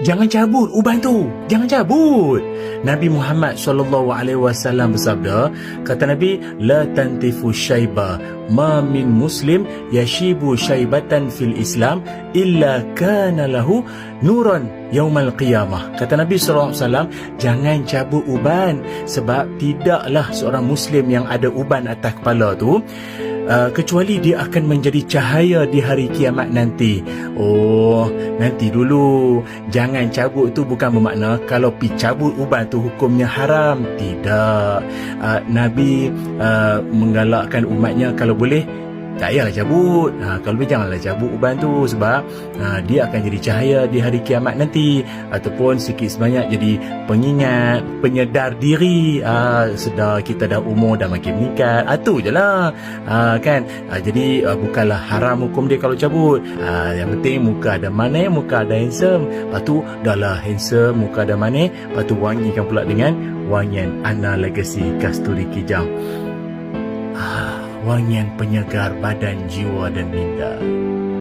jangan cabut uban tu, jangan cabut. Nabi Muhammad SAW bersabda, kata Nabi, la tantifu syaiba ma min muslim yashibu syaibatan fil Islam illa kana lahu nuran yaumal qiyamah. Kata Nabi SAW, jangan cabut uban, sebab tidaklah seorang muslim yang ada uban atas kepala tu kecuali dia akan menjadi cahaya di hari kiamat nanti. Oh, nanti dulu. Jangan cabut tu bukan bermakna kalau pi cabut uban tu hukumnya haram. Tidak. Nabi menggalakkan umatnya kalau boleh tak payahlah cabut. Kalau boleh janganlah cabut uban tu, sebab dia akan jadi cahaya di hari kiamat nanti, ataupun sikit sebanyak jadi pengingat, penyedar diri. Sedar kita dah umur dah makin meningkat. Tu je lah. Kan? Jadi bukanlah haram hukum dia kalau cabut. Yang penting muka ada manis, muka ada handsome. Lepas tu dah lah handsome, muka ada manis, lepas tu wangikan pula dengan wangian Ana Legacy Kasturi Kijang. Wangian penyegar badan, jiwa dan minda.